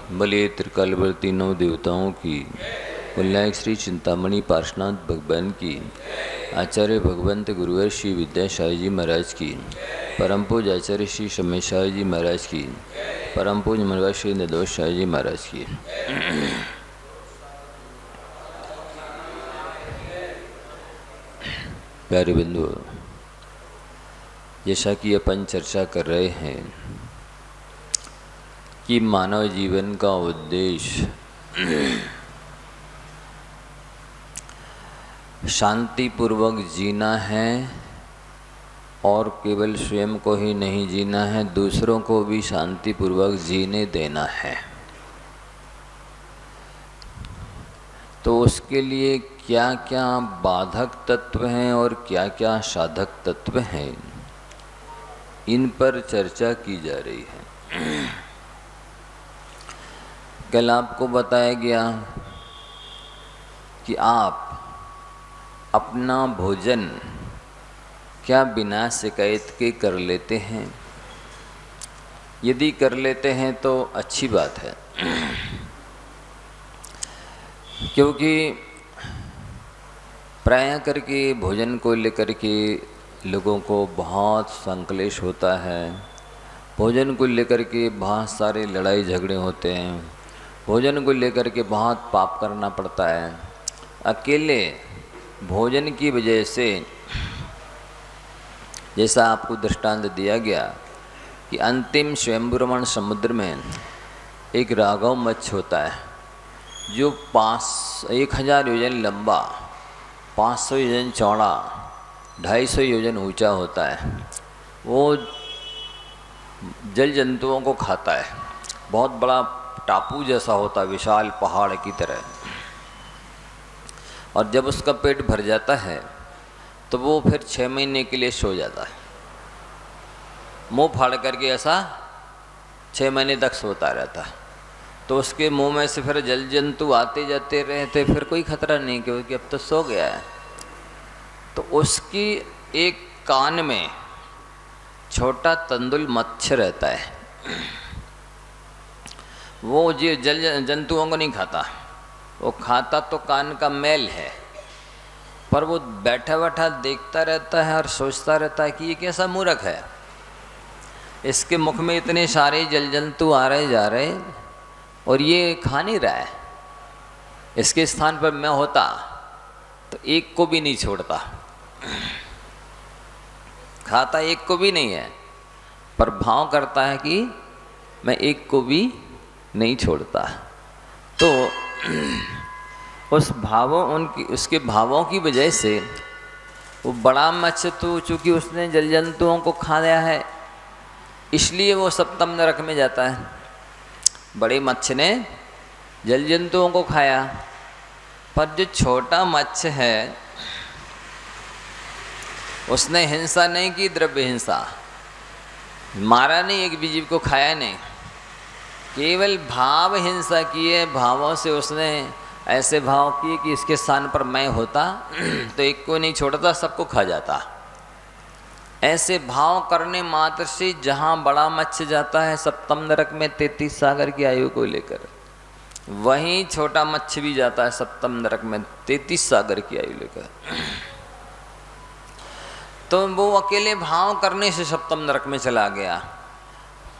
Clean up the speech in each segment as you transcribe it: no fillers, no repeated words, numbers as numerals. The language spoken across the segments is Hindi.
बलिए त्रिकालवर्ती नौ देवताओं की, कुलनायक श्री चिंतामणि पार्श्वनाथ भगवान की, आचार्य भगवंत गुरुवर श्री विद्यासाई जी महाराज की, परम पूज आचार्य श्री शमेशाई जी महाराज की, परम पूज मरवा श्री निर्दोष शाही जी महाराज की। प्यारे बिंदु, जैसा कि अपन चर्चा कर रहे हैं कि मानव जीवन का उद्देश्य शांतिपूर्वक जीना है और केवल स्वयं को ही नहीं जीना है, दूसरों को भी शांतिपूर्वक जीने देना है। तो उसके लिए क्या क्या बाधक तत्व हैं और क्या क्या साधक तत्व हैं, इन पर चर्चा की जा रही है। कल आपको बताया गया कि आप अपना भोजन क्या बिना शिकायत के कर लेते हैं? यदि कर लेते हैं तो अच्छी बात है, क्योंकि प्रायः करके भोजन को लेकर के लोगों को बहुत संकलेश होता है। भोजन को लेकर के बहुत सारे लड़ाई झगड़े होते हैं। भोजन को लेकर के बहुत पाप करना पड़ता है। अकेले भोजन की वजह से, जैसा आपको दृष्टांत दिया गया कि अंतिम स्वयंभूरमण समुद्र में एक राघव मत्स्य होता है जो 1000 योजन लंबा, 500 योजन चौड़ा, 250 योजन ऊंचा होता है। वो जल जंतुओं को खाता है। बहुत बड़ा टापू जैसा होता है, विशाल पहाड़ की तरह। और जब उसका पेट भर जाता है तो वो फिर 6 महीने के लिए सो जाता है। मुंह फाड़ करके ऐसा 6 महीने तक सोता रहता है। तो उसके मुंह में से फिर जल जंतु आते जाते रहते, फिर कोई खतरा नहीं, क्योंकि अब तो सो गया है। तो उसकी एक कान में छोटा तंदुल मच्छर रहता है। वो जो जल जंतुओं को नहीं खाता, वो खाता तो कान का मैल है, पर वो बैठा बैठा देखता रहता है और सोचता रहता है कि ये कैसा मूर्ख है, इसके मुख में इतने सारे जल जंतु आ रहे जा रहे और ये खा नहीं रहा है। इसके स्थान पर मैं होता तो एक को भी नहीं छोड़ता। खाता एक को भी नहीं है, पर भाव करता है कि मैं एक को भी नहीं छोड़ता। तो उसके भावों की वजह से वो बड़ा मत्स्य, तो चूँकि उसने जल जंतुओं को खा लिया है, इसलिए वो सप्तम नरक में जाता है। बड़े मत्स्य ने जल जंतुओं को खाया, पर जो छोटा मत्स्य है उसने हिंसा नहीं की, द्रव्य हिंसा, मारा नहीं, एक भी जीव को खाया नहीं, केवल भाव हिंसा की है। भावों से उसने ऐसे भाव किए कि इसके स्थान पर मैं होता तो एक को नहीं छोड़ता, सबको खा जाता। ऐसे भाव करने मात्र से जहाँ बड़ा मत्स्य जाता है सप्तम नरक में 33 सागर की आयु को लेकर, वहीं छोटा मत्स्य भी जाता है सप्तम नरक में 33 सागर की आयु लेकर। तो वो अकेले भाव करने से सप्तम नरक में चला गया।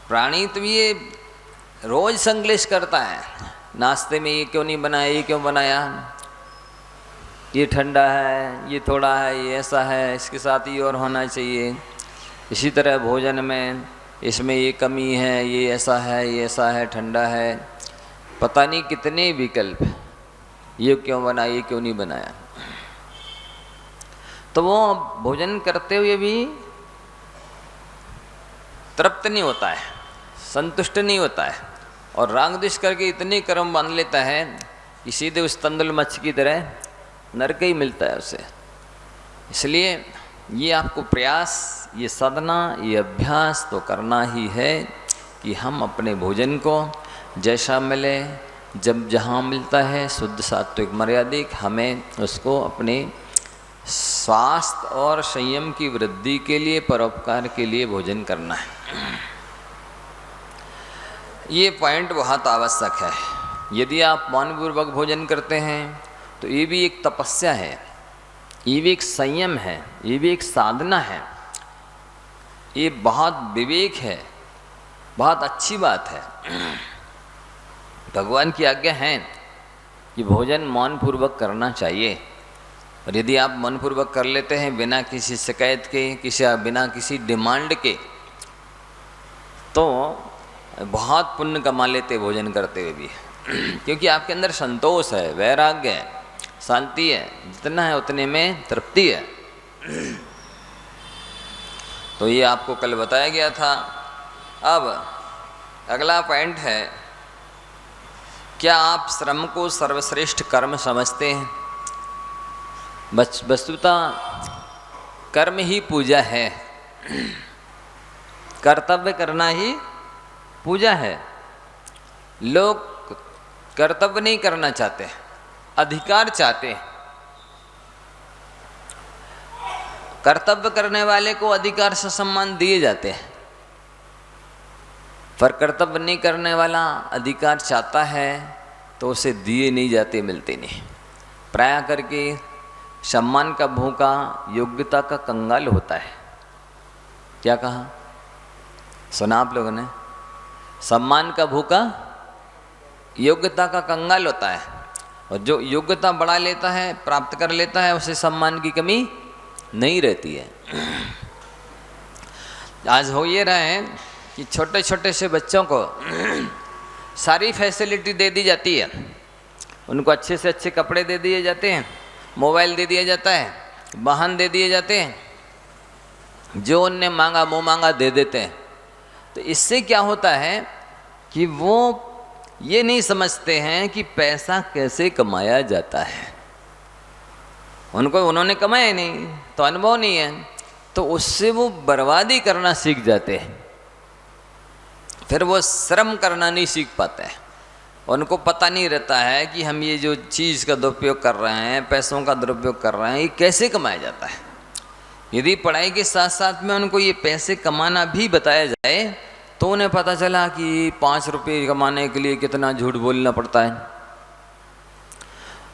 प्राणी तो ये रोज संकलेश करता है, नाश्ते में ये क्यों नहीं बनाया, ये क्यों बनाया, ये ठंडा है, ये थोड़ा है, ये ऐसा है, इसके साथ ये और होना चाहिए। इसी तरह भोजन में इसमें ये कमी है, ये ऐसा है, ये ऐसा है, ठंडा है, पता नहीं कितने विकल्प, ये क्यों बनाया, ये क्यों नहीं बनाया। तो वो भोजन करते हुए भी तृप्त नहीं होता है, संतुष्ट नहीं होता है, और राग द्वेष करके इतने कर्म बांध लेता है कि सीधे उस तंदुल मत्स्य की तरह नरक ही मिलता है उसे। इसलिए ये आपको प्रयास, ये साधना, ये अभ्यास तो करना ही है कि हम अपने भोजन को जैसा मिले, जब जहाँ मिलता है शुद्ध सात्विक मर्यादिक, हमें उसको अपने स्वास्थ्य और संयम की वृद्धि के लिए, परोपकार के लिए भोजन करना है। ये पॉइंट बहुत आवश्यक है। यदि आप मौनपूर्वक भोजन करते हैं तो ये भी एक तपस्या है, ये भी एक संयम है, ये भी एक साधना है, ये बहुत विवेक है, बहुत अच्छी बात है। भगवान की आज्ञा है कि भोजन मौनपूर्वक करना चाहिए। और यदि आप मनपूर्वक कर लेते हैं बिना किसी शिकायत के, बिना किसी डिमांड के, तो बहुत पुण्य कमा लेते भोजन करते हुए भी। क्योंकि आपके अंदर संतोष है, वैराग्य है, शांति है, जितना है उतने में तृप्ति है। तो ये आपको कल बताया गया था। अब अगला पॉइंट है, क्या आप श्रम को सर्वश्रेष्ठ कर्म समझते हैं? वस्तुतः कर्म ही पूजा है, कर्तव्य करना ही पूजा है। लोग कर्तव्य नहीं करना चाहते, अधिकार चाहते हैं। कर्तव्य करने वाले को अधिकार से सम्मान दिए जाते हैं, पर कर्तव्य नहीं करने वाला अधिकार चाहता है तो उसे दिए नहीं जाते, मिलते नहीं। प्राय करके सम्मान का भूखा योग्यता का कंगाल होता है। क्या कहा? सुना आप लोगों ने? सम्मान का भूखा योग्यता का कंगाल होता है। और जो योग्यता बढ़ा लेता है, प्राप्त कर लेता है, उसे सम्मान की कमी नहीं रहती है। आज हो ये रहा है कि छोटे छोटे से बच्चों को सारी फैसिलिटी दे दी जाती है। उनको अच्छे से अच्छे कपड़े दे दिए जाते हैं, मोबाइल दे दिया जाता है, वाहन दे दिए जाते हैं, जो उनने मांगा मुँह मांगा दे देते हैं। तो इससे क्या होता है कि वो ये नहीं समझते हैं कि पैसा कैसे कमाया जाता है। उन्होंने कमाया नहीं तो अनुभव नहीं है, तो उससे वो बर्बादी करना सीख जाते हैं। फिर वो श्रम करना नहीं सीख पाते हैं। उनको पता नहीं रहता है कि हम ये जो चीज़ का दुरुपयोग कर रहे हैं, पैसों का दुरुपयोग कर रहे हैं, ये कैसे कमाया जाता है। यदि पढ़ाई के साथ साथ में उनको ये पैसे कमाना भी बताया जाए तो उन्हें पता चला कि 5 रुपये कमाने के लिए कितना झूठ बोलना पड़ता है,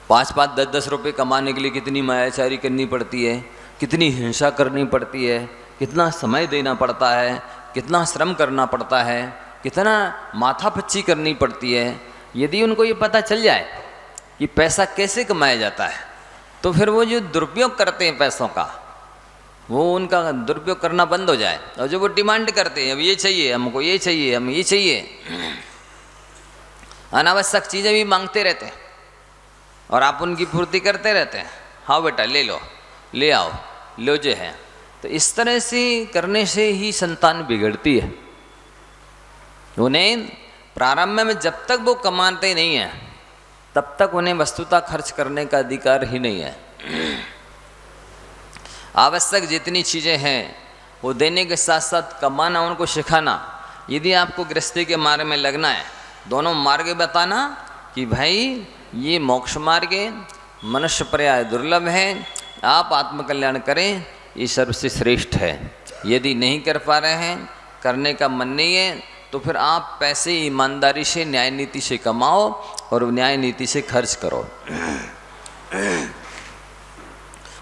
5-5, 10-10 रुपये कमाने के लिए कितनी मायाचारी करनी पड़ती है, कितनी हिंसा करनी पड़ती है, कितना समय देना पड़ता है, कितना श्रम करना पड़ता है, कितना माथापच्ची करनी पड़ती है। यदि उनको ये पता चल जाए कि पैसा कैसे कमाया जाता है, तो फिर वो जो दुरुपयोग करते हैं पैसों का, वो उनका दुरुपयोग करना बंद हो जाए। और जो वो डिमांड करते हैं, अब ये चाहिए हमको, ये चाहिए, हम ये चाहिए, अनावश्यक चीज़ें भी मांगते रहते हैं और आप उनकी पूर्ति करते रहते हैं। हाँ बेटा ले लो, ले आओ, लो जो है। तो इस तरह से करने से ही संतान बिगड़ती है। उन्हें प्रारंभ में जब तक वो कमाते नहीं हैं तब तक उन्हें वस्तुतः खर्च करने का अधिकार ही नहीं है। आवश्यक जितनी चीज़ें हैं वो देने के साथ साथ कमाना उनको सिखाना। यदि आपको गृहस्थी के मार्ग में लगना है, दोनों मार्ग बताना कि भाई ये मोक्ष मार्ग है, मनुष्य पर्याय दुर्लभ है, आप आत्मकल्याण करें, ये सबसे श्रेष्ठ है। यदि नहीं कर पा रहे हैं, करने का मन नहीं है, तो फिर आप पैसे ईमानदारी से, न्याय नीति से कमाओ और न्याय नीति से खर्च करो।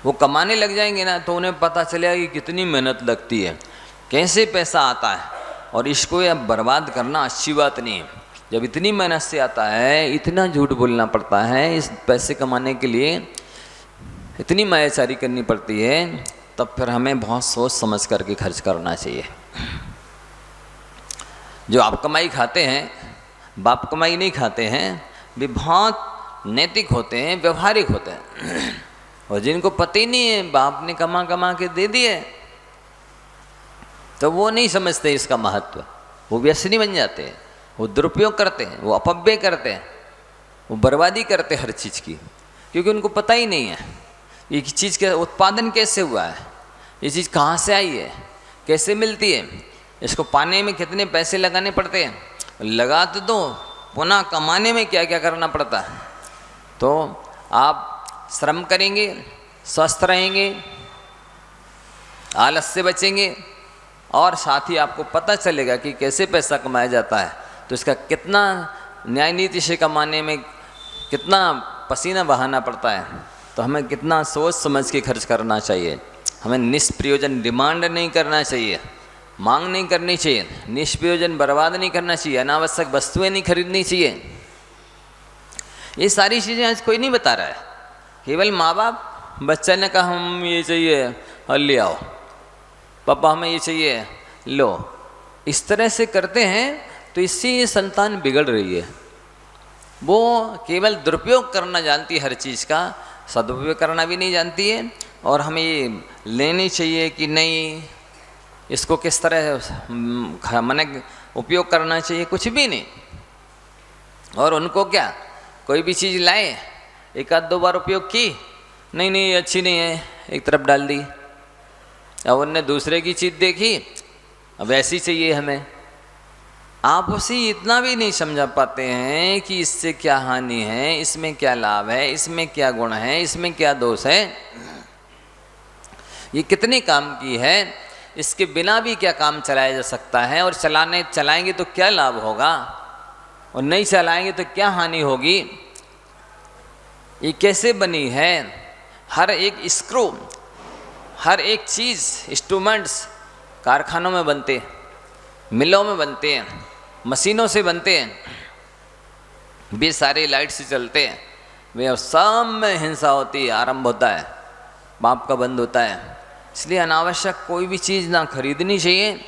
वो कमाने लग जाएंगे ना तो उन्हें पता चलेगा कि कितनी मेहनत लगती है, कैसे पैसा आता है, और इसको अब बर्बाद करना अच्छी बात नहीं है। जब इतनी मेहनत से आता है, इतना झूठ बोलना पड़ता है, इस पैसे कमाने के लिए इतनी मायाचारी करनी पड़ती है, तब फिर हमें बहुत सोच समझ करके खर्च करना चाहिए। जो आप कमाई खाते हैं, बाप कमाई नहीं खाते हैं, वे बहुत नैतिक होते हैं, व्यवहारिक होते हैं। और जिनको पता ही नहीं है, बाप ने कमा कमा के दे दिए, तो वो नहीं समझते इसका महत्व, वो व्यसनी बन जाते हैं, वो दुरुपयोग करते हैं, वो अपव्यय करते हैं, वो बर्बादी करते हैं हर चीज़ की, क्योंकि उनको पता ही नहीं है ये चीज़ का उत्पादन कैसे हुआ है, ये चीज़ कहाँ से आई है, कैसे मिलती है, इसको पाने में कितने पैसे लगाने पड़ते हैं, लगा तो दो, पुनः कमाने में क्या क्या करना पड़ता है। तो आप श्रम करेंगे, स्वस्थ रहेंगे, आलस से बचेंगे, और साथ ही आपको पता चलेगा कि कैसे पैसा कमाया जाता है, तो इसका कितना न्याय नीति से कमाने में कितना पसीना बहाना पड़ता है। तो हमें कितना सोच समझ के खर्च करना चाहिए। हमें निष्प्रयोजन डिमांड नहीं करना चाहिए, मांग नहीं करनी चाहिए, निष्प्रयोजन बर्बाद नहीं करना चाहिए, अनावश्यक वस्तुएं नहीं खरीदनी चाहिए। ये सारी चीज़ें आज कोई नहीं बता रहा है। केवल माँ बाप, बच्चा ने कहा हम ये चाहिए और ले आओ, पापा हमें ये चाहिए लो, इस तरह से करते हैं। तो इससे ये संतान बिगड़ रही है। वो केवल दुरुपयोग करना जानती है हर चीज़ का, सदुपयोग करना भी नहीं जानती है। और हमें ये लेनी चाहिए कि नहीं, इसको किस तरह मैंने उपयोग करना चाहिए, कुछ भी नहीं। और उनको क्या, कोई भी चीज़ लाए, एक आध दो बार उपयोग की, नहीं नहीं अच्छी नहीं है, एक तरफ डाल दी। अब उनने दूसरे की चीज़ देखी, अब ऐसी चाहिए हमें। आप उसे इतना भी नहीं समझा पाते हैं कि इससे क्या हानि है, इसमें क्या लाभ है, इसमें क्या गुण है, इसमें क्या दोष है, ये कितने काम की है, इसके बिना भी क्या काम चलाया जा सकता है, और चलाएंगे तो क्या लाभ होगा, और नहीं चलाएंगे तो क्या हानि होगी, ये कैसे बनी है। हर एक स्क्रू, हर एक चीज़, इंस्ट्रूमेंट्स कारखानों में बनते हैं, मिलों में बनते हैं, मशीनों से बनते हैं, वे सारे लाइट से चलते हैं। वे सब में हिंसा होती है, आरंभ होता है, बाप का बंद होता है। इसलिए अनावश्यक कोई भी चीज़ ना खरीदनी चाहिए,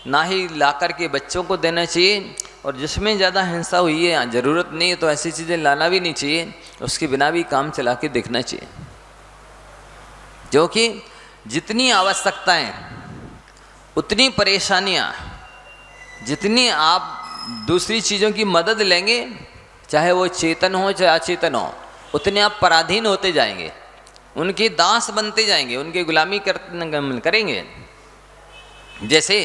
ना ही ला कर के बच्चों को देना चाहिए। और जिसमें ज़्यादा हिंसा हुई है, ज़रूरत नहीं है, तो ऐसी चीज़ें लाना भी नहीं चाहिए। उसके बिना भी काम चला के देखना चाहिए। जो कि जितनी आवश्यकताएं उतनी परेशानियां, जितनी आप दूसरी चीज़ों की मदद लेंगे, चाहे वो चेतन हो चाहे अचेतन हो, उतने आप पराधीन होते जाएंगे, उनके दास बनते जाएंगे, उनकी गुलामी करेंगे। जैसे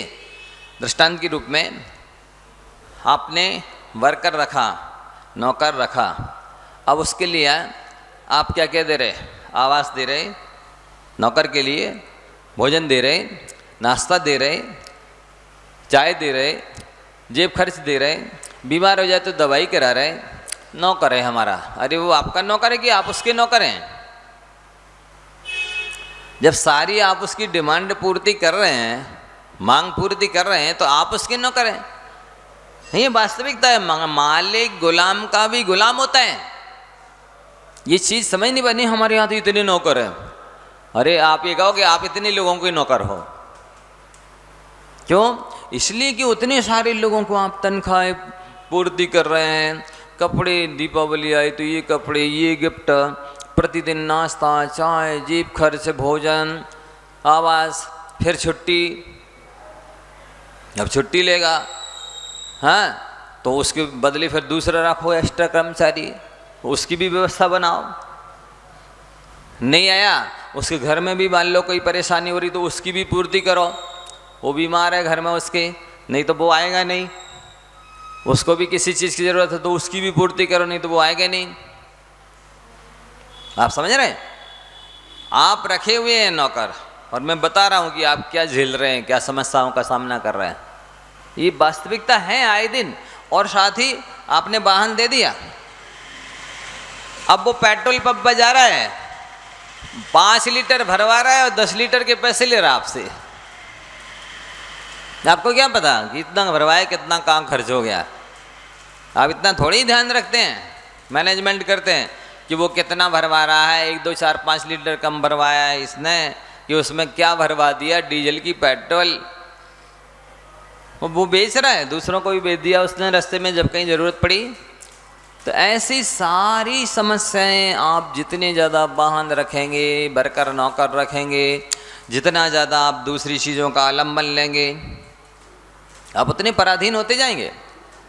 दृष्टांत के रूप में आपने वर्कर रखा, नौकर रखा, अब उसके लिए आप क्या क्या दे रहे, आवास दे रहे, नौकर के लिए भोजन दे रहे, नाश्ता दे रहे, चाय दे रहे, जेब खर्च दे रहे, बीमार हो जाए तो दवाई करा रहे, नौकर है हमारा। अरे वो आपका नौकर है कि आप उसके नौकर हैं? जब सारी आप उसकी डिमांड पूर्ति कर रहे हैं, मांग पूर्ति कर रहे हैं, तो आप उसके नौकर हैं। ये वास्तविकता है। मालिक गुलाम का भी गुलाम होता है। ये चीज़ समझ नहीं बनी। हमारे यहाँ तो इतने नौकर हैं। अरे आप ये कहो कि आप इतने लोगों के नौकर हो, क्यों? इसलिए कि उतने सारे लोगों को आप तनख्वाहें पूर्ति कर रहे हैं। कपड़े, दीपावली आई तो ये कपड़े, ये गिफ्ट, प्रतिदिन नाश्ता, चाय, जेब खर्च, भोजन, आवास, फिर छुट्टी। अब छुट्टी लेगा, हाँ, तो उसके बदले फिर दूसरा रखो एक्स्ट्रा कर्मचारी, उसकी भी व्यवस्था बनाओ। नहीं आया, उसके घर में भी मान लो कोई परेशानी हो रही तो उसकी भी पूर्ति करो। वो बीमार है घर में उसके, नहीं तो वो आएगा नहीं। उसको भी किसी चीज़ की ज़रूरत है तो उसकी भी पूर्ति करो, नहीं तो वो आएगा नहीं। आप समझ रहे हैं? आप रखे हुए हैं नौकर, और मैं बता रहा हूँ कि आप क्या झेल रहे हैं, क्या समस्याओं का सामना कर रहे हैं। ये वास्तविकता है आए दिन। और साथ ही आपने वाहन दे दिया, अब वो पेट्रोल पंप पर जा रहा है, 5 लीटर भरवा रहा है और 10 लीटर के पैसे ले रहा है आपसे। आपको क्या पता कि इतना भरवाए, कितना काम खर्च हो गया? आप इतना थोड़ी ही ध्यान रखते हैं, मैनेजमेंट करते हैं कि वो कितना भरवा रहा है। 1, 2, 4, 5 लीटर कम भरवाया है इसने, कि उसमें क्या भरवा दिया, डीजल की पेट्रोल। वो बेच रहा है, दूसरों को भी बेच दिया उसने रास्ते में जब कहीं ज़रूरत पड़ी। तो ऐसी सारी समस्याएं आप जितने ज़्यादा वाहन रखेंगे, वर्कर नौकर रखेंगे, जितना ज़्यादा आप दूसरी चीज़ों का आलम्बन लेंगे, आप उतने पराधीन होते जाएंगे,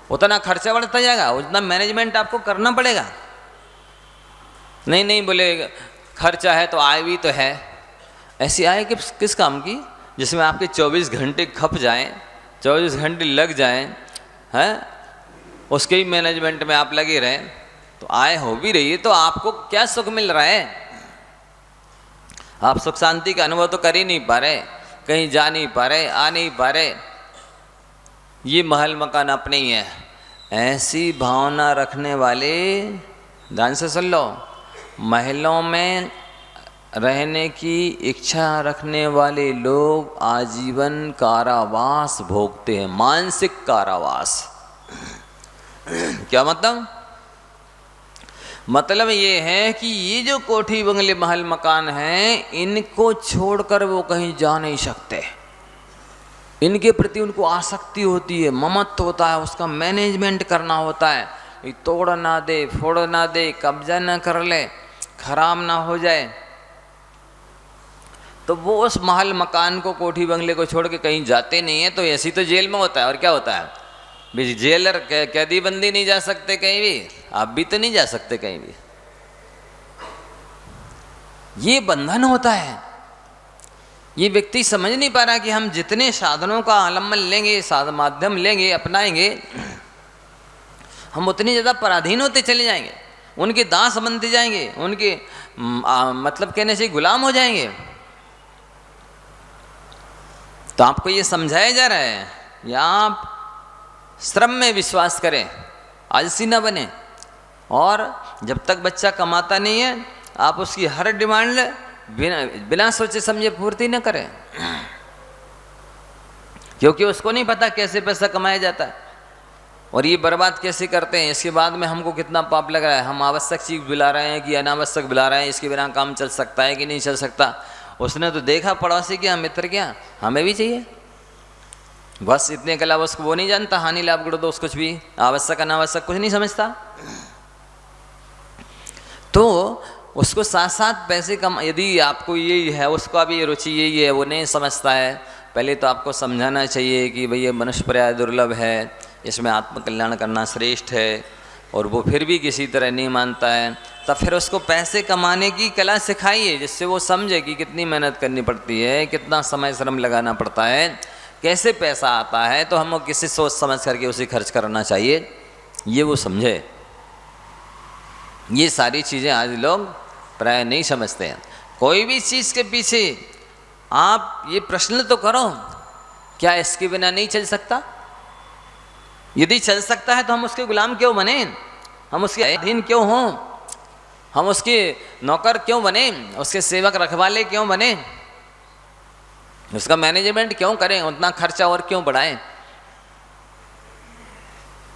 उतना खर्चा बढ़ता जाएगा, उतना मैनेजमेंट आपको करना पड़ेगा। नहीं नहीं बोले खर्चा है तो आय भी तो है। ऐसी आय किस काम की जिसमें आपके 24 घंटे खप जाएं, 24 घंटे लग जाएं, हैं, उसके ही मैनेजमेंट में आप लगे रहें, तो आय हो भी रही है तो आपको क्या सुख मिल रहा है? आप सुख शांति का अनुभव तो कर ही नहीं पा रहे, कहीं जा नहीं पा रहे, आ नहीं पा रहे। ये महल मकान अपने ही है, ऐसी भावना रखने वाले, ध्यान से सुन लो, महलों में रहने की इच्छा रखने वाले लोग आजीवन कारावास भोगते हैं, मानसिक कारावास। क्या मतलब? मतलब ये है कि ये जो कोठी बंगले महल मकान हैं, इनको छोड़कर वो कहीं जा नहीं सकते। इनके प्रति उनको आसक्ति होती है, ममत्व होता है, उसका मैनेजमेंट करना होता है, ये तोड़ ना दे, फोड़ ना दे, कब्जा ना कर ले, खराब ना हो जाए। तो वो उस महल मकान को, कोठी बंगले को छोड़ के कहीं जाते नहीं है। तो ऐसी तो जेल में होता है, और क्या होता है, जेलर कैदी बंदी नहीं जा सकते कहीं भी, आप भी तो नहीं जा सकते कहीं भी। ये बंधन होता है। ये व्यक्ति समझ नहीं पा रहा कि हम जितने साधनों का अवलंबन लेंगे, माध्यम लेंगे, अपनाएंगे, हम उतनी ज़्यादा पराधीन होते चले जाएंगे, उनके दास बनते जाएंगे, उनके मतलब कहने से गुलाम हो जाएंगे। तो आपको ये समझाया जा रहा है, या आप श्रम में विश्वास करें, आलसी न बने, और जब तक बच्चा कमाता नहीं है आप उसकी हर डिमांड बिना सोचे समझे पूर्ति न करें, क्योंकि उसको नहीं पता कैसे पैसा कमाया जाता है और ये बर्बाद कैसे करते हैं। इसके बाद में हमको कितना पाप लग रहा है, हम आवश्यक चीज़ बुला रहे हैं कि अनावश्यक बुला रहे हैं, इसके बिना काम चल सकता है कि नहीं चल सकता। उसने तो देखा पड़ोसी क्या, मित्र क्या, हमें भी चाहिए, बस इतने के अलावा उसको वो नहीं जानता हानि लाभ गुण दोष कुछ भी, आवश्यक अनावश्यक कुछ नहीं समझता। तो उसको साथ साथ पैसे कम, यदि आपको यही है, उसका भी रुचि यही है, वो नहीं समझता है, पहले तो आपको समझाना चाहिए कि भई ये मनुष्य पर्याय दुर्लभ है, इसमें आत्मकल्याण करना श्रेष्ठ है, और वो फिर भी किसी तरह नहीं मानता है। तब फिर उसको पैसे कमाने की कला सिखाइए, जिससे वो समझे कि कितनी मेहनत करनी पड़ती है, कितना समय श्रम लगाना पड़ता है, कैसे पैसा आता है, तो हमको किसी सोच समझ करके उसे खर्च करना चाहिए, ये वो समझे। ये सारी चीज़ें आज लोग प्राय नहीं समझते हैं। कोई भी चीज़ के पीछे आप ये प्रश्न तो करो, क्या इसके बिना नहीं चल सकता? यदि चल सकता है तो हम उसके गुलाम क्यों बने, हम उसके अधीन क्यों हों, हम उसके नौकर क्यों बने, उसके सेवक रखवाले क्यों बने, उसका मैनेजमेंट क्यों करें, उतना खर्चा और क्यों बढ़ाएं?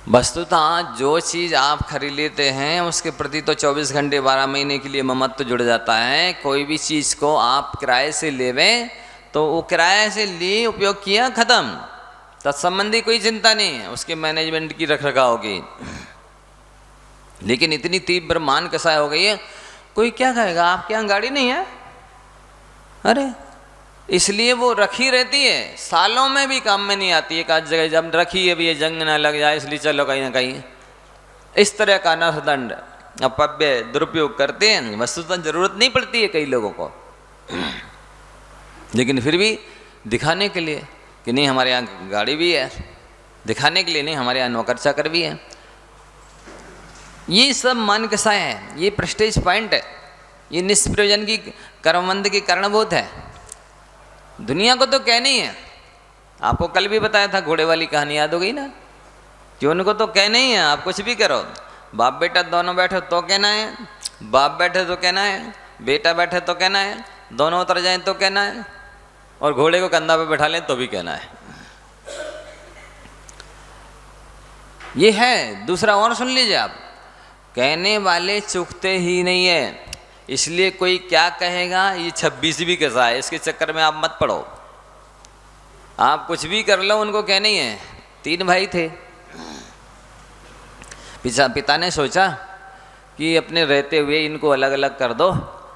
वस्तुतः जो चीज़ आप खरीद लेते हैं उसके प्रति तो 24 घंटे 12 महीने के लिए ममत्व जुड़ जाता है। कोई भी चीज़ को आप किराए से लेवें तो वो किराए से लिए, उपयोग किया, ख़त्म, तत्संबंधी कोई चिंता नहीं है, उसके मैनेजमेंट की रख रखाव की। लेकिन इतनी तीव्र मान कसाय हो गई है, कोई क्या कहेगा, आपके यहाँ गाड़ी नहीं है, अरे इसलिए वो रखी रहती है, सालों में भी काम में नहीं आती है। एक आध जगह जब रखी है भी ये जंग ना लग जाए इसलिए चलो कहीं ना कहीं, इस तरह का नरदंड अपव्यय दुरुपयोग करते हैं। वस्तुतः जरूरत नहीं पड़ती है कई लोगों को, लेकिन फिर भी दिखाने के लिए कि नहीं हमारे यहाँ गाड़ी भी है, दिखाने के लिए नहीं हमारे यहाँ नौकर चाकर भी है। ये सब मान कसा है, ये प्रेस्टेज पॉइंट है, ये निष्प्रयोजन की कर्मबंध की कारणभूत है। दुनिया को तो कहनी है, आपको कल भी बताया था, घोड़े वाली कहानी याद हो गई ना, कि उनको तो कहना ही है, आप कुछ भी करो, बाप बेटा दोनों बैठे तो कहना है, बाप बैठे तो कहना है, बेटा बैठे तो कहना है, दोनों उतर जाएं तो कहना है, और घोड़े को कंधा पे बैठा लें तो भी कहना है। ये है। दूसरा और सुन लीजिए आप, कहने वाले चूकते ही नहीं है, इसलिए कोई क्या कहेगा ये 26वीं कसा है, इसके चक्कर में आप मत पड़ो। आप कुछ भी कर लो, उनको कहना ही है। 3 भाई थे, पिता ने सोचा कि अपने रहते हुए इनको अलग अलग कर दो,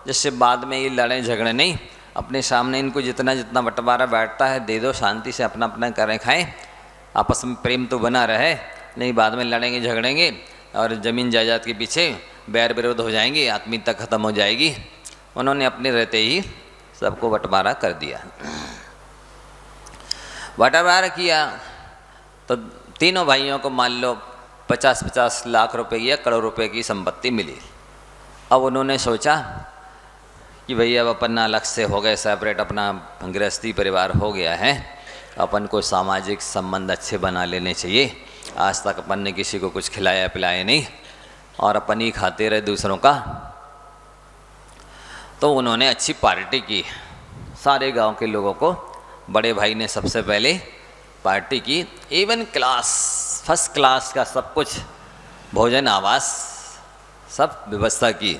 जिससे बाद में ये लड़ें झगड़े नहीं, अपने सामने इनको जितना जितना बंटवारा बैठता है दे दो, शांति से अपना अपना करें खाएं, आपस में प्रेम तो बना रहे, नहीं बाद में लड़ेंगे झगड़ेंगे और ज़मीन जायदाद के पीछे बैर विरोध हो जाएंगी, आत्मीयता खत्म हो जाएगी। उन्होंने अपने रहते ही सबको बंटवारा कर दिया। बंटवारा किया तो तीनों भाइयों को मान लो 50-50 लाख रुपए या करोड़ रुपए की संपत्ति मिली। अब उन्होंने सोचा कि भैया अब अपन अलग से हो गए, सेपरेट, अपना गृहस्थी परिवार हो गया है, अपन को सामाजिक संबंध अच्छे बना लेने चाहिए। आज तक अपन ने किसी को कुछ खिलाया पिलाया नहीं और अपन ही खाते रहे दूसरों का। तो उन्होंने अच्छी पार्टी की, सारे गांव के लोगों को बड़े भाई ने सबसे पहले पार्टी की, इवन क्लास फर्स्ट क्लास का सब कुछ भोजन आवास सब व्यवस्था की।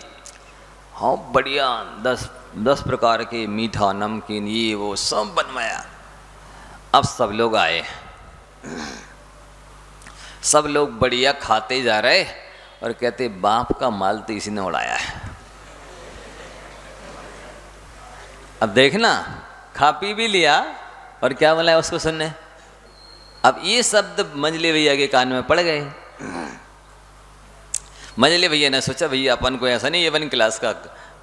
हाँ बढ़िया 10 प्रकार के मीठा नमकीन ये वो सब बनवाया। अब सब लोग आए, सब लोग बढ़िया खाते जा रहे और कहते बाप का माल तो इसी ने उड़ाया है। अब देखना खा पी भी लिया और क्या बोला उसको सुनने। अब ये शब्द मंझले भैया के कान में पड़ गए। मंझले भैया ने सोचा भैया अपन को ऐसा नहीं A1 क्लास का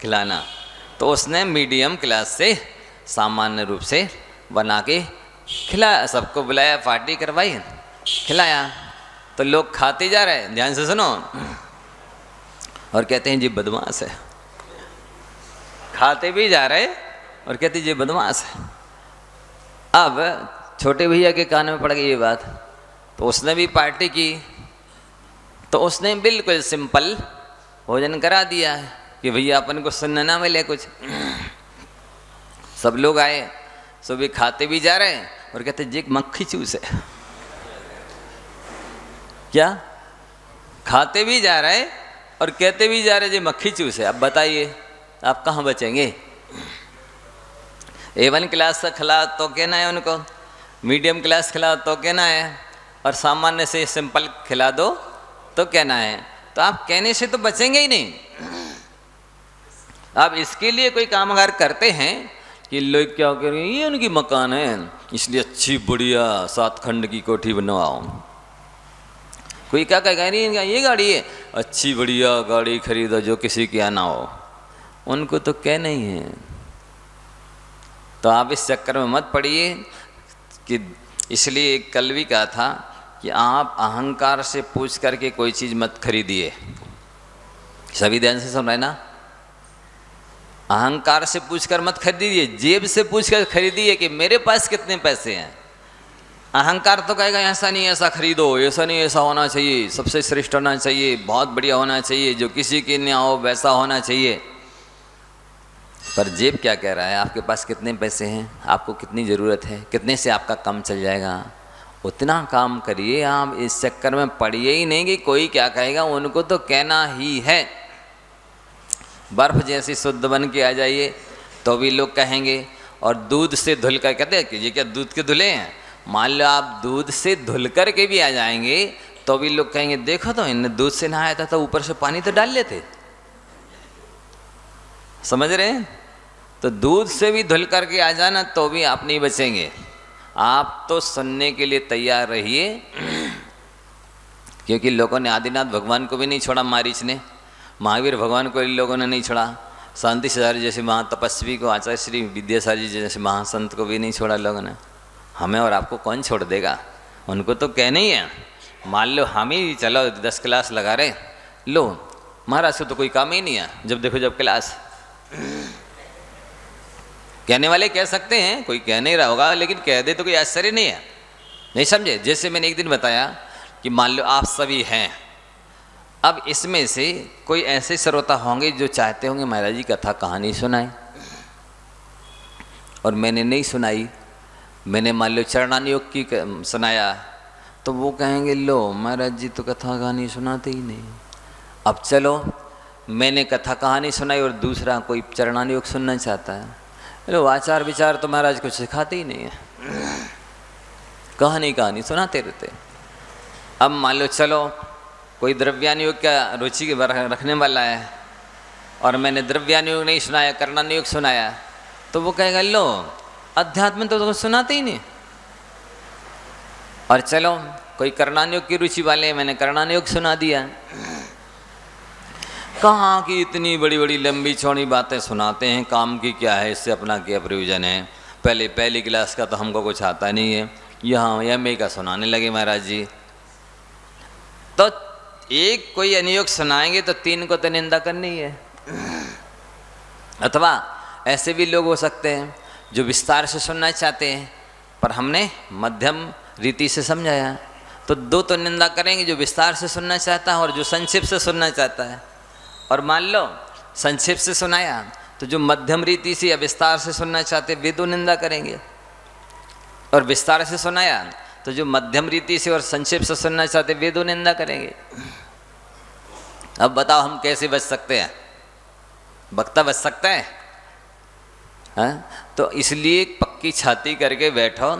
खिलाना, तो उसने मीडियम क्लास से सामान्य रूप से बना के खिलाया, सबको बुलाया, पार्टी करवाई, खिलाया। तो लोग खाते जा रहे, ध्यान से सुनो, और कहते हैं जी बदमाश है। खाते भी जा रहे और कहते हैं जी बदमाश है। अब छोटे भैया के कान में पड़ गई ये बात, तो उसने भी पार्टी की, तो उसने बिल्कुल सिंपल भोजन करा दिया कि भैया अपन को सुनने ना मिले कुछ। सब लोग आए, सुबह खाते भी जा रहे और कहते जी मक्खी चूस है। क्या खाते भी जा रहे और कहते भी जा रहे जी मक्खी चूस है। अब बताइए आप कहाँ बचेंगे। A1 क्लास का खिला तो कहना है उनको, मीडियम क्लास खिला तो कहना है, और सामान्य से सिंपल खिला दो तो कहना है। तो आप कहने से तो बचेंगे ही नहीं। आप इसके लिए कोई कामगार करते हैं कि लोग क्या करेंगे, ये उनकी मकान है इसलिए अच्छी बढ़िया 7 खंड की कोठी बनवाओ। कोई क्या कहेगा नहीं ये गाड़ी है, अच्छी बढ़िया गाड़ी खरीदो जो किसी की आना हो। उनको तो कहना ही है। तो आप इस चक्कर में मत पड़िए कि इसलिए कल भी कहा था कि आप अहंकार से पूछ करके कोई चीज़ मत खरीदिए। सभी ध्यान से सुन रहे ना। अहंकार से पूछकर मत खरीदिए, जेब से पूछकर खरीदिए कि मेरे पास कितने पैसे हैं। अहंकार तो कहेगा ऐसा नहीं ऐसा खरीदो, ऐसा नहीं ऐसा होना चाहिए, सबसे श्रेष्ठ होना चाहिए, बहुत बढ़िया होना चाहिए, जो किसी के ना हो वैसा होना चाहिए। पर जेब क्या कह रहा है, आपके पास कितने पैसे हैं, आपको कितनी ज़रूरत है, कितने से आपका काम चल जाएगा, उतना काम करिए। आप इस चक्कर में पड़िए ही नहीं कि कोई क्या कहेगा, उनको तो कहना ही है। बर्फ़ जैसी शुद्ध बन के आ जाइए तो भी लोग कहेंगे। और दूध से धुल कर कहते हैं कि ये क्या दूध के धुले हैं। मान लो आप दूध से धुल कर के भी आ जाएंगे तो भी लोग कहेंगे देखो तो इनने दूध से नहाया था तो ऊपर से पानी तो डाल लेते। समझ रहे हैं। तो दूध से भी धुल करके आ जाना तो भी आप नहीं बचेंगे। आप तो सुनने के लिए तैयार रहिए, क्योंकि लोगों ने आदिनाथ भगवान को भी नहीं छोड़ा, मारीच ने, महावीर भगवान को इन लोगों ने नहीं छोड़ा, शांति सारी जैसे महातपस्वी को, आचार्य श्री विद्यासागर जी जैसे महासंत को भी नहीं छोड़ा लोगों ने। हमें और आपको कौन छोड़ देगा। उनको तो कहना ही है। मान लो हम ही चलो 10 क्लास लगा रहे, लो महाराज को तो कोई काम ही नहीं है, जब देखो जब क्लास। कहने वाले कह सकते हैं, कोई कह नहीं रहा होगा, लेकिन कह दे तो कोई आश्चर्य नहीं है। नहीं समझे। जैसे मैंने एक दिन बताया कि मान लो आप सभी हैं, अब इसमें से कोई ऐसे श्रोता होंगे जो चाहते होंगे महाराज जी कथा कहानी सुनाए, और मैंने नहीं सुनाई, मैंने मान लो चरणानुयोग की सुनाया, तो वो कहेंगे लो महाराज जी तो कथा कहानी सुनाते ही नहीं। अब चलो मैंने कथा कहानी सुनाई और दूसरा कोई चरणानुयोग सुनना चाहता है, लो आचार विचार तो महाराज कुछ सिखाते ही नहीं है, कहानी सुनाते रहते। अब मान लो चलो कोई द्रव्यानुयोग का रुचि रखने वाला है और मैंने द्रव्यानुयोग नहीं सुनाया, कर्णानुयोग सुनाया, तो वो कहेगा लो अध्यात्म तो सुनाते ही नहीं। और चलो कोई कर्णानुयोग की रुचि वाले हैं, मैंने कर्णानुयोग सुना दिया। कहाँ की इतनी बड़ी बड़ी लंबी चौड़ी बातें सुनाते हैं, काम की क्या है, इससे अपना क्या प्रयोजन है। पहली क्लास का तो हमको कुछ आता नहीं है, यहाँ MA का सुनाने लगे महाराज जी। तो एक कोई अनुयोग सुनाएंगे तो 3 को तो निंदा करनी है। अथवा ऐसे भी लोग हो सकते हैं जो विस्तार से सुनना चाहते हैं, पर हमने मध्यम रीति से समझाया, तो दो तो निंदा करेंगे, जो विस्तार से सुनना चाहता है और जो संक्षेप से सुनना चाहता है। और मान लो संक्षेप से सुनाया तो जो मध्यम रीति से या विस्तार से सुनना चाहते वे दो निंदा करेंगे, और विस्तार से सुनाया तो जो मध्यम रीति से और संक्षेप से सुनना चाहते वे दो निंदा करेंगे। अब बताओ हम कैसे बच सकते हैं? वक्ता बच सकता है? हाँ? तो इसलिए पक्की छाती करके बैठो।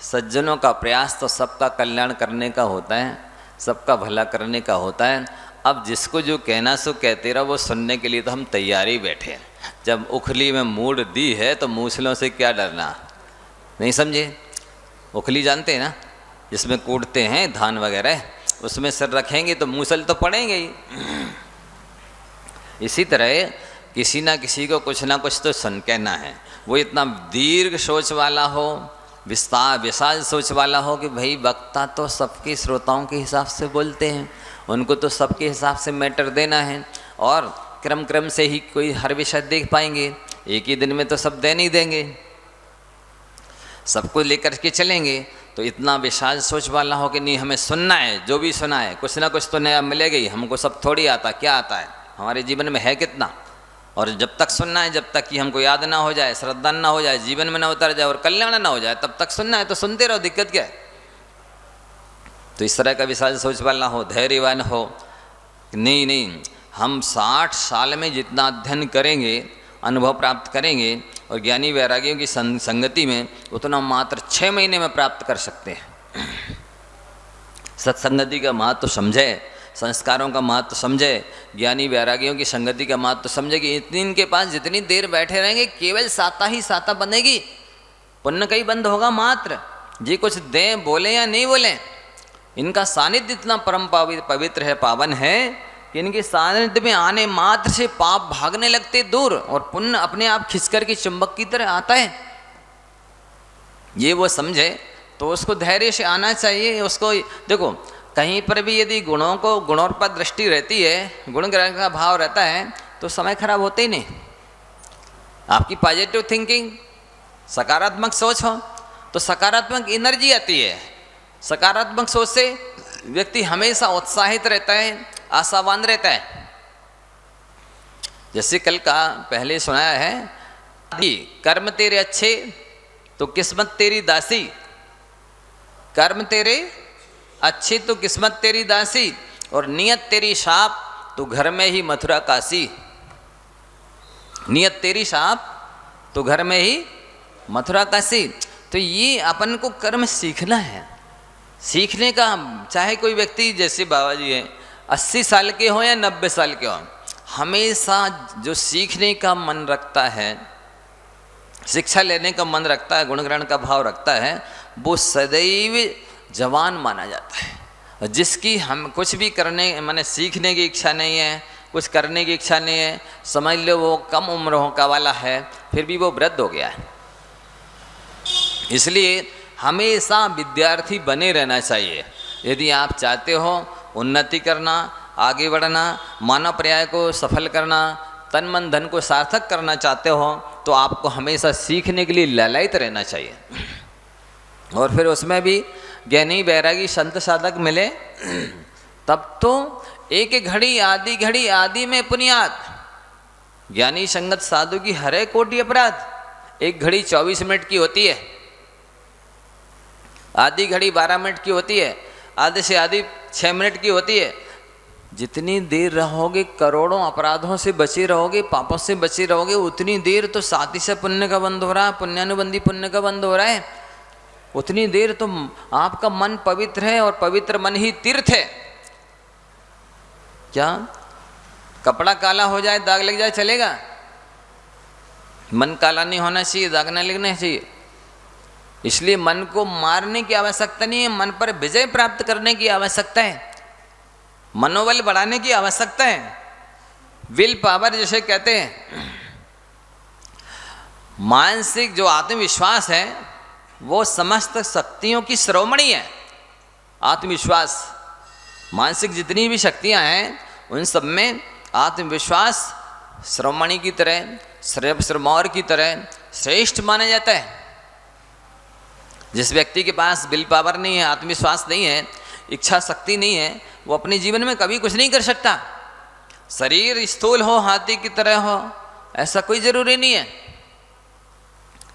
सज्जनों का प्रयास तो सबका कल्याण करने का होता है, सबका भला करने का होता है। अब जिसको जो कहना सो कहते रहो, वो सुनने के लिए तो हम तैयार ही बैठे हैं। जब उखली में मूड़ दी है तो मूसलों से क्या डरना, नहीं समझे? उखली जानते हैं ना, जिसमें कूटते हैं धान वगैरह, उसमें सिर रखेंगे तो मूसल तो पड़ेंगे ही। इसी तरह किसी ना किसी को कुछ ना कुछ तो सुन कहना है। वो इतना दीर्घ सोच वाला हो, विशाल सोच वाला हो कि भाई वक्ता तो सबके श्रोताओं के हिसाब से बोलते हैं, उनको तो सबके हिसाब से मैटर देना है, और क्रम क्रम से ही कोई हर विषय देख पाएंगे। एक ही दिन में तो सब दे नहीं देंगे, सबको लेकर के चलेंगे। तो इतना विशाल सोच वाला हो कि नहीं, हमें सुनना है, जो भी सुना है कुछ ना कुछ तो नया मिलेगा ही। हमको सब थोड़ी आता, क्या आता है हमारे जीवन में है कितना? और जब तक सुनना है, जब तक कि हमको याद ना हो जाए, श्रद्धा ना हो जाए, जीवन में ना उतर जाए और कल्याण ना हो जाए, तब तक सुनना है। तो सुनते रहो, दिक्कत क्या है? तो इस तरह का विशाल सोच वाला हो, धैर्यवान हो। नहीं नहीं, हम 60 साल में जितना अध्ययन करेंगे, अनुभव प्राप्त करेंगे और ज्ञानी वैरागियों की संगति में, उतना मात्र 6 महीने में प्राप्त कर सकते हैं। सत्संगति का महत्व समझे, संस्कारों का महत्व समझे, ज्ञानी वैरागियों की संगति का महत्व समझे कि इनके पास जितनी देर बैठे रहेंगे केवल साता ही साता बनेगी, पुण्य का ही बंद होगा मात्र। ये कुछ दें, बोले या नहीं बोले, इनका सानिध्य इतना परम पवित्र है, पावन है कि इनके सानिध्य में आने मात्र से पाप भागने लगते दूर, और पुण्य अपने आप खिंच कर के चुंबक की तरह आता है। ये वो समझे तो उसको धैर्य से आना चाहिए। उसको देखो, कहीं पर भी यदि गुणों पर दृष्टि रहती है, गुण ग्रहण का भाव रहता है, तो समय खराब होते ही नहीं। आपकी पॉजिटिव थिंकिंग, सकारात्मक सोच हो तो सकारात्मक एनर्जी आती है। सकारात्मक सोच से व्यक्ति हमेशा उत्साहित रहता है, आशावान रहता है। जैसे कल का पहले सुनाया है, कर्म तेरे अच्छे तो किस्मत तेरी दासी, कर्म तेरे अच्छी तो किस्मत तेरी दासी, और नियत तेरी शाप तो घर में ही मथुरा काशी। नियत तेरी शाप तो घर में ही मथुरा काशी। तो ये अपन को कर्म सीखना है। सीखने का, चाहे कोई व्यक्ति जैसे बाबा जी हैं 80 साल के हो या 90 साल के हो, हमेशा जो सीखने का मन रखता है, शिक्षा लेने का मन रखता है, गुणग्रहण का भाव रखता है, वो सदैव जवान माना जाता है। और जिसकी हम कुछ भी करने माने सीखने की इच्छा नहीं है, कुछ करने की इच्छा नहीं है, समझ लो वो कम उम्र का वाला है, फिर भी वो वृद्ध हो गया है। इसलिए हमेशा विद्यार्थी बने रहना चाहिए। यदि आप चाहते हो उन्नति करना, आगे बढ़ना, मानव पर्याय को सफल करना, तन मन धन को सार्थक करना चाहते हो, तो आपको हमेशा सीखने के लिए ललायित रहना चाहिए। और फिर उसमें भी ज्ञानी वैरागी संत साधक मिले, तब तो एक घड़ी आदि में पुनियात। ज्ञानी संगत साधु की हरे कोटि अपराध। एक घड़ी 24 मिनट की होती है, आधी घड़ी 12 मिनट की होती है, आधे से आधी 6 मिनट की होती है। जितनी देर रहोगे करोड़ों अपराधों से बचे रहोगे, पापों से बचे रहोगे, उतनी देर तो साथी से पुण्य का बंद हो रहा है, पुण्यानुबंधी पुण्य का बंद हो रहा है। उतनी देर तो आपका मन पवित्र है, और पवित्र मन ही तीर्थ है। क्या कपड़ा काला हो जाए, दाग लग जाए, चलेगा? मन काला नहीं होना चाहिए, दाग नहीं लगना चाहिए। इसलिए मन को मारने की आवश्यकता नहीं है, मन पर विजय प्राप्त करने की आवश्यकता है, मनोबल बढ़ाने की आवश्यकता है। विल पावर जैसे कहते हैं, मानसिक जो आत्मविश्वास है वो समस्त शक्तियों की शिरोमणि है। आत्मविश्वास, मानसिक जितनी भी शक्तियां हैं उन सब में आत्मविश्वास शिरोमणि की तरह, सिरमौर की तरह श्रेष्ठ माना जाता है। जिस व्यक्ति के पास विल पावर नहीं है, आत्मविश्वास नहीं है, इच्छा शक्ति नहीं है, वो अपने जीवन में कभी कुछ नहीं कर सकता। शरीर स्थूल हो, हाथी की तरह हो, ऐसा कोई जरूरी नहीं है।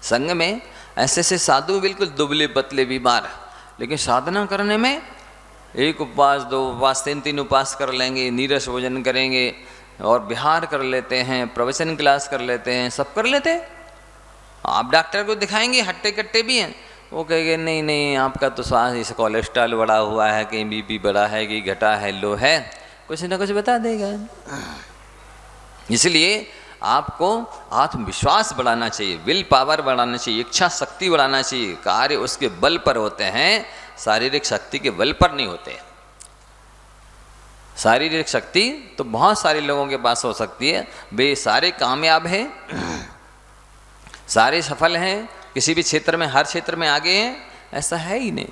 संग में ऐसे से साधु बिल्कुल दुबले पतले बीमार, लेकिन साधना करने में एक उपवास, दो उपवास, तीन उपवास कर लेंगे, नीरस भोजन करेंगे और विहार कर लेते हैं, प्रवचन क्लास कर लेते हैं, सब कर लेते हैं। आप डॉक्टर को दिखाएंगे, हट्टे कट्टे भी हैं, वो कहेंगे नहीं नहीं आपका तो स्वास्थ्य, इस कोलेस्ट्रॉल बढ़ा हुआ है, कहीं बीपी बढ़ा है, कि घटा है, लो है, कुछ ना कुछ बता देगा। इसलिए आपको आत्मविश्वास बढ़ाना चाहिए, विल पावर बढ़ाना चाहिए, इच्छा शक्ति बढ़ाना चाहिए। कार्य उसके बल पर होते हैं, शारीरिक शक्ति के बल पर नहीं होते। शारीरिक शक्ति तो बहुत सारे लोगों के पास हो सकती है, वे सारे कामयाब हैं, सारे सफल हैं, किसी भी क्षेत्र में, हर क्षेत्र में आगे हैं, ऐसा है ही नहीं।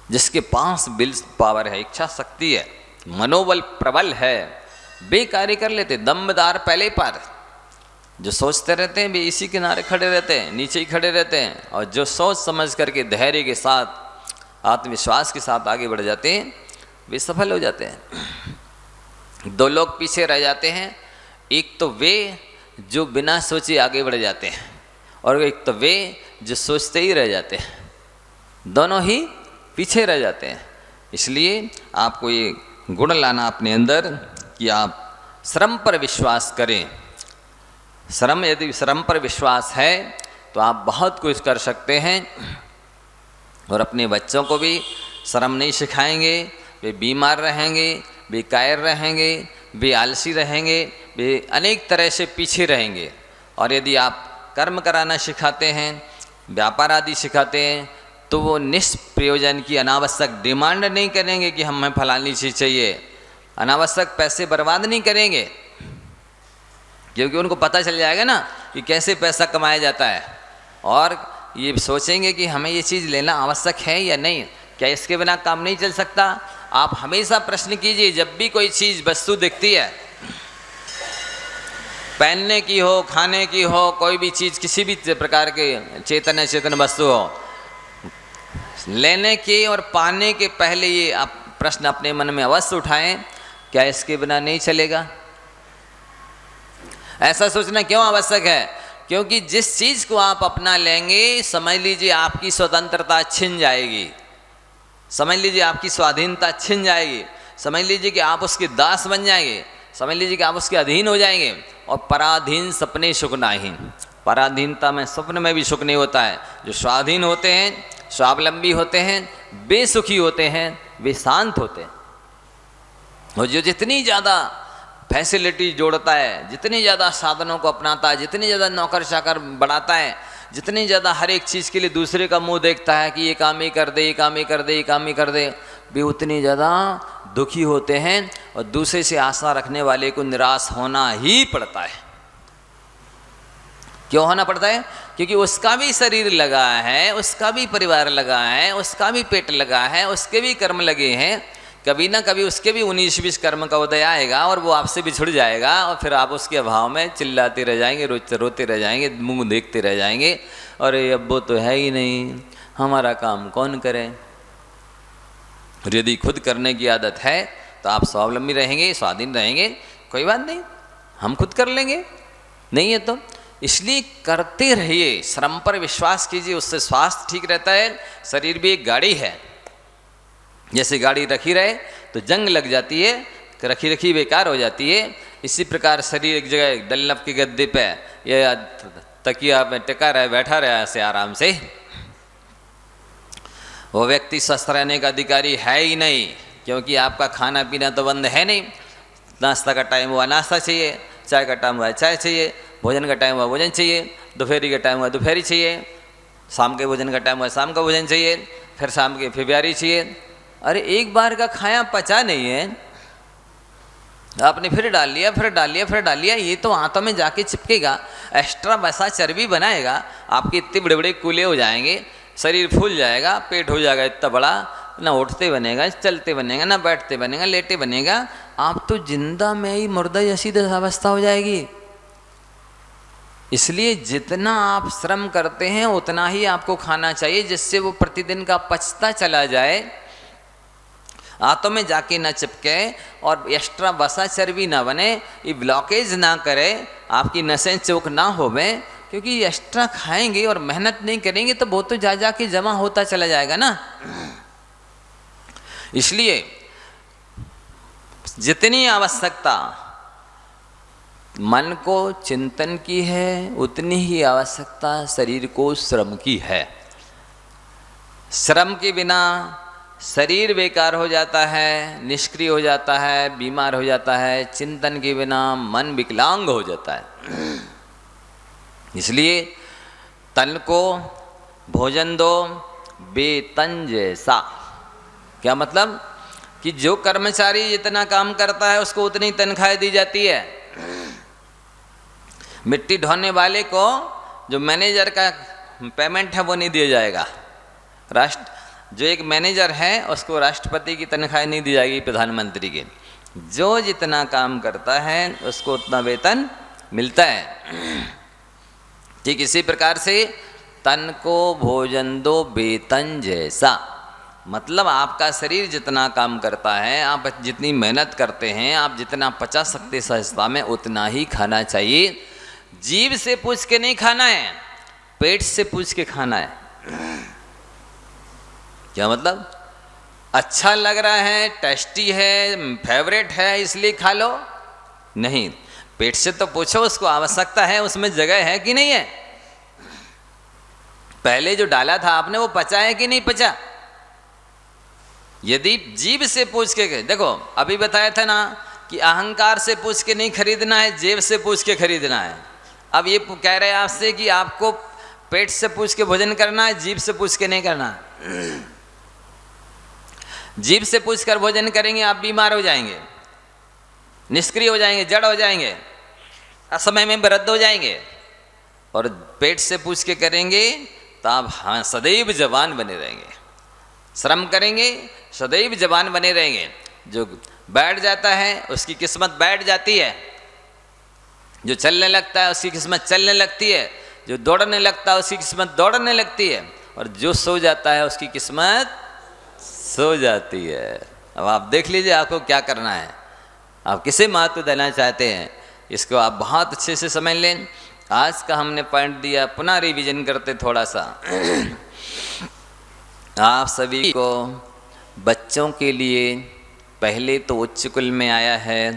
जिसके पास विल पावर है, इच्छा शक्ति है, मनोबल प्रबल है, वे कार्य कर लेते। दमदार पहले पर जो सोचते रहते हैं वे इसी किनारे खड़े रहते हैं, नीचे ही खड़े रहते हैं, और जो सोच समझ करके धैर्य के साथ, आत्मविश्वास के साथ आगे बढ़ जाते हैं, वे सफल हो जाते हैं। दो लोग पीछे रह जाते हैं, एक तो वे जो बिना सोचे आगे बढ़ जाते हैं, और एक तो वे जो सोचते ही रह जाते हैं, दोनों ही पीछे रह जाते हैं। इसलिए आपको ये गुण लाना अपने अंदर कि आप श्रम पर विश्वास करें। श्रम, यदि श्रम पर विश्वास है तो आप बहुत कुछ कर सकते हैं। और अपने बच्चों को भी श्रम नहीं सिखाएंगे, वे बीमार रहेंगे, वे कायर रहेंगे, वे आलसी रहेंगे, वे अनेक तरह से पीछे रहेंगे। और यदि आप कर्म कराना सिखाते हैं, व्यापार आदि सिखाते हैं, तो वो निष्प्रयोजन की अनावश्यक डिमांड नहीं करेंगे कि हमें फलानी चीज़ चाहिए, अनावश्यक पैसे बर्बाद नहीं करेंगे, क्योंकि उनको पता चल जाएगा ना कि कैसे पैसा कमाया जाता है। और ये सोचेंगे कि हमें ये चीज़ लेना आवश्यक है या नहीं, क्या इसके बिना काम नहीं चल सकता। आप हमेशा प्रश्न कीजिए, जब भी कोई चीज़, वस्तु दिखती है, पहनने की हो, खाने की हो, कोई भी चीज़, किसी भी प्रकार के चेतन अचेतन वस्तु हो, लेने के और पाने के पहले ये आप प्रश्न अपने मन में अवश्य उठाएं, क्या इसके बिना नहीं चलेगा। ऐसा सोचना क्यों आवश्यक है? क्योंकि जिस चीज़ को आप अपना लेंगे, समझ लीजिए आपकी स्वतंत्रता छिन जाएगी, समझ लीजिए आपकी स्वाधीनता छिन जाएगी, समझ लीजिए कि आप उसके दास बन जाएंगे, समझ लीजिए कि आप उसके अधीन हो जाएंगे। और पराधीन सपने सुख नाहीन, पराधीनता में, स्वप्न में भी सुख नहीं होता है। जो स्वाधीन होते हैं, स्वावलंबी होते हैं, बेसुखी होते हैं, वे शांत होते हैं। और जो जितनी ज़्यादा फैसिलिटी जोड़ता है, जितनी ज़्यादा साधनों को अपनाता है, जितनी ज़्यादा नौकर चाकर बढ़ाता है, जितनी ज़्यादा हर एक चीज़ के लिए दूसरे का मुंह देखता है कि ये काम ही कर दे, ये काम ही कर दे, ये काम ही कर दे, वे उतनी ज़्यादा दुखी होते हैं। और दूसरे से आशा रखने वाले को निराश होना ही पड़ता है। क्यों होना पड़ता है? क्योंकि उसका भी शरीर लगा है, उसका भी परिवार लगा है, उसका भी पेट लगा है, उसके भी कर्म लगे हैं। कभी ना कभी उसके भी 19-20 कर्म का उदय आएगा और वो आपसे बिछुड़ जाएगा, और फिर आप उसके अभाव में चिल्लाते रह जाएंगे, रोते रह जाएंगे, मुंह देखते रह जाएंगे, अरे अब वो तो है ही नहीं, हमारा काम कौन करे। और यदि खुद करने की आदत है तो आप स्वावलंबी रहेंगे, स्वाधीन रहेंगे, कोई बात नहीं, हम खुद कर लेंगे। नहीं है तो इसलिए करते रहिए, श्रम पर विश्वास कीजिए, उससे स्वास्थ्य ठीक रहता है। शरीर भी एक गाड़ी है, जैसे गाड़ी रखी रहे तो जंग लग जाती है, रखी रखी बेकार हो जाती है। इसी प्रकार शरीर एक जगह डल्लफ के गद्दे पे या तकिया में टिका रहे, बैठा रहे ऐसे आराम से, वो व्यक्ति स्वस्थ रहने का अधिकारी है ही नहीं, क्योंकि आपका खाना पीना तो बंद है नहीं। नाश्ता का टाइम हुआ नाश्ता चाहिए, चाय का टाइम हुआ चाय चाहिए, भोजन का टाइम हुआ भोजन चाहिए, दोपहरी का टाइम हुआ दोपहरी चाहिए, शाम के भोजन का टाइम हुआ शाम का भोजन चाहिए, फिर शाम के फिर ब्यारी चाहिए। अरे एक बार का खाया पचा नहीं है, आपने फिर डाल लिया, फिर डाल लिया, फिर डाल लिया, ये तो आंतों में जाके चिपकेगा, एक्स्ट्रा वसा चर्बी बनाएगा, आपके इतने बड़े बड़े कूले हो जाएंगे, शरीर फूल जाएगा, पेट हो जाएगा इतना बड़ा, ना उठते बनेगा, चलते बनेगा, ना बैठते बनेगा, लेटे बनेगा, आप तो जिंदा में ही मुर्दा जैसी अवस्था हो जाएगी। इसलिए जितना आप श्रम करते हैं उतना ही आपको खाना चाहिए, जिससे वो प्रतिदिन का पचता चला जाए। आंतों में जाके ना चिपके और एक्स्ट्रा वसा चर्बी ना बने, ये ब्लॉकेज ना करे, आपकी नसें चौक ना होवे, क्योंकि एक्स्ट्रा खाएंगे और मेहनत नहीं करेंगे तो वो तो जा के जमा होता चला जाएगा ना। इसलिए जितनी आवश्यकता मन को चिंतन की है उतनी ही आवश्यकता शरीर को श्रम की है। श्रम के बिना शरीर बेकार हो जाता है, निष्क्रिय हो जाता है, बीमार हो जाता है। चिंतन के बिना मन विकलांग हो जाता है। इसलिए तन को भोजन दो वेतन जैसा। क्या मतलब कि जो कर्मचारी जितना काम करता है उसको उतनी तनख्वाह दी जाती है। मिट्टी ढोने वाले को जो मैनेजर का पेमेंट है वो नहीं दिया जाएगा। जो एक मैनेजर है उसको राष्ट्रपति की तनख्वाह नहीं दी जाएगी, प्रधानमंत्री की। जो जितना काम करता है उसको उतना वेतन मिलता है। ठीक इसी प्रकार से तन को भोजन दो वेतन जैसा। मतलब आपका शरीर जितना काम करता है, आप जितनी मेहनत करते हैं, आप जितना पचा सकते सहजता में उतना ही खाना चाहिए। जीभ से पूछ के नहीं खाना है, पेट से पूछ के खाना है। क्या मतलब? अच्छा लग रहा है, टेस्टी है, फेवरेट है इसलिए खा लो? नहीं, पेट से तो पूछो उसको आवश्यकता है, उसमें जगह है कि नहीं है। पहले जो डाला था आपने वो पचा है कि नहीं पचा। यदि जीभ से पूछ के, देखो अभी बताया था ना कि अहंकार से पूछ के नहीं खरीदना है, जेब से पूछ के खरीदना है। अब ये कह रहे हैं आपसे कि आपको पेट से पूछ के भोजन करना है, जीभ से पूछ के नहीं करना। जीभ से पूछ कर भोजन करेंगे आप बीमार हो जाएंगे, निष्क्रिय हो जाएंगे, जड़ हो जाएंगे, असमय में वृद्ध हो जाएंगे। और पेट से पूछ के करेंगे तो आप हाँ सदैव जवान बने रहेंगे। श्रम करेंगे सदैव जवान बने रहेंगे। जो बैठ जाता है उसकी किस्मत बैठ जाती है, जो चलने लगता है उसकी किस्मत चलने लगती है, जो दौड़ने लगता है उसकी किस्मत दौड़ने लगती है, और जो सो जाता है उसकी किस्मत सो जाती है। अब आप देख लीजिए आपको क्या करना है, आप किसे महत्व देना चाहते हैं, इसको आप बहुत अच्छे से समझ लें। आज का हमने पॉइंट दिया, पुनः रिवीजन करते थोड़ा सा। आप सभी को बच्चों के लिए पहले तो उच्च कुल में आया है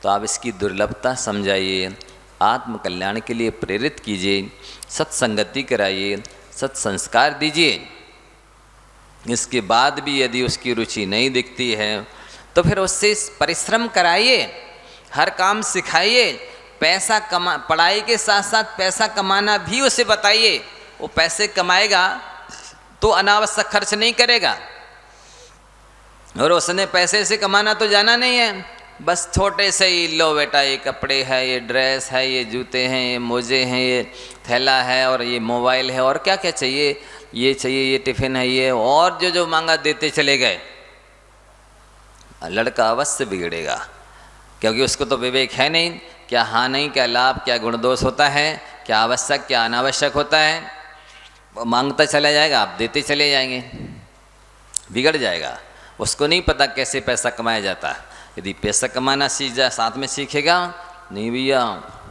तो आप इसकी दुर्लभता समझाइए, आत्मकल्याण के लिए प्रेरित कीजिए, सत्संगति कराइए, सत्संस्कार दीजिए। इसके बाद भी यदि उसकी रुचि नहीं दिखती है तो फिर उससे परिश्रम कराइए, हर काम सिखाइए, पैसा कमा, पढ़ाई के साथ साथ पैसा कमाना भी उसे बताइए। वो पैसे कमाएगा तो अनावश्यक खर्च नहीं करेगा, और उसने पैसे से कमाना तो जाना नहीं है। बस छोटे से ही, लो बेटा ये कपड़े है, ये ड्रेस है, ये जूते हैं, ये मोजे हैं, ये थैला है, और ये मोबाइल है, और क्या क्या चाहिए, ये चाहिए, ये टिफ़िन है, ये, और जो जो मांगा देते चले गए। लड़का अवश्य बिगड़ेगा, क्योंकि उसको तो विवेक है नहीं, क्या हाँ नहीं, क्या लाभ, क्या गुण दोष होता है, क्या आवश्यक क्या अनावश्यक होता है। वो मांगता चला जाएगा, आप देते चले जाएंगे, बिगड़ जाएगा। उसको नहीं पता कैसे पैसा कमाया जाता है। यदि पैसा कमाना साथ में सीखेगा, नहीं भैया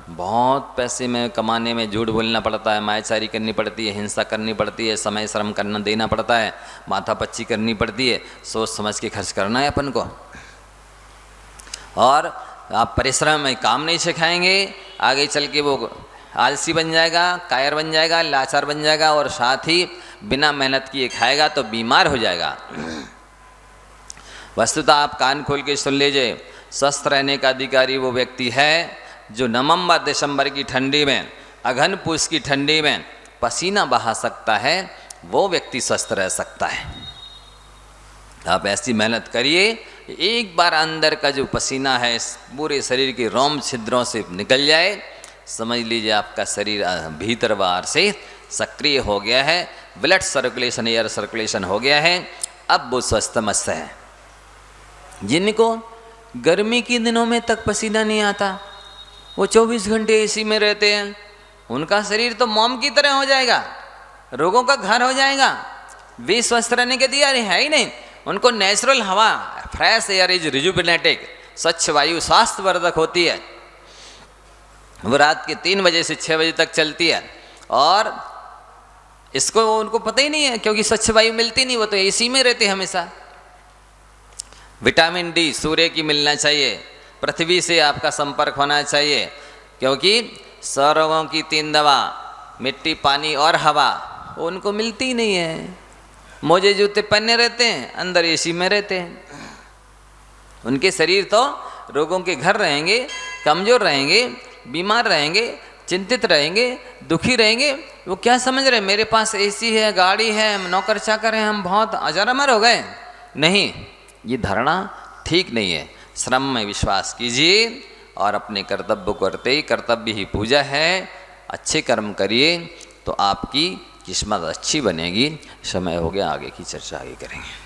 बहुत पैसे में कमाने में झूठ बोलना पड़ता है, मायाचारी करनी पड़ती है, हिंसा करनी पड़ती है, समय श्रम करना देना पड़ता है, माथापच्ची करनी पड़ती है, सोच समझ के खर्च करना है अपन को। और आप परिश्रम में काम नहीं सिखाएंगे, आगे चल के वो आलसी बन जाएगा, कायर बन जाएगा, लाचार बन जाएगा, और साथ ही बिना मेहनत किए खाएगा तो बीमार हो जाएगा। वस्तुतः आप कान खोल के सुन लीजिए, स्वस्थ रहने का अधिकारी वो व्यक्ति है जो नवंबर दिसंबर की ठंडी में, अघन पूस की ठंडी में पसीना बहा सकता है, वो व्यक्ति स्वस्थ रह सकता है। आप ऐसी मेहनत करिए, एक बार अंदर का जो पसीना है पूरे शरीर के रोम छिद्रों से निकल जाए, समझ लीजिए आपका शरीर भीतर बाहर से सक्रिय हो गया है, ब्लड सर्कुलेशन, एयर सर्कुलेशन हो गया है, अब वो स्वस्थ मस्त है। जिनको गर्मी के दिनों में तक पसीना नहीं आता, वो 24 घंटे एसी में रहते हैं, उनका शरीर तो मोम की तरह हो जाएगा, रोगों का घर हो जाएगा, वे स्वस्थ रहने के तैयार है ही नहीं। उनको नेचुरल हवा, फ्रेश एयर इज रिजुविनेटिक, स्वच्छ वायु स्वास्थ्यवर्धक होती है। वो रात के 3 बजे से 6 बजे तक चलती है और इसको उनको पता ही नहीं है, क्योंकि स्वच्छ वायु मिलती नहीं, वो तो एसी में रहते हमेशा। विटामिन डी सूर्य की मिलना चाहिए, पृथ्वी से आपका संपर्क होना चाहिए, क्योंकि 100 रोगों की 3 दवा, मिट्टी, पानी और हवा, वो उनको मिलती ही नहीं है। मोजे जूते पहने रहते हैं, अंदर एसी में रहते हैं। उनके शरीर तो रोगों के घर रहेंगे, कमज़ोर रहेंगे, बीमार रहेंगे, चिंतित रहेंगे, दुखी रहेंगे। वो क्या समझ रहे मेरे पास एसी है, गाड़ी है, हम नौकर चाकर हैं, हम बहुत अजर अमर हो गए। नहीं, ये धारणा ठीक नहीं है। श्रम में विश्वास कीजिए और अपने कर्तव्य करते ही, कर्तव्य ही पूजा है, अच्छे कर्म करिए तो आपकी किस्मत अच्छी बनेगी। समय हो गया, आगे की चर्चा आगे करेंगे।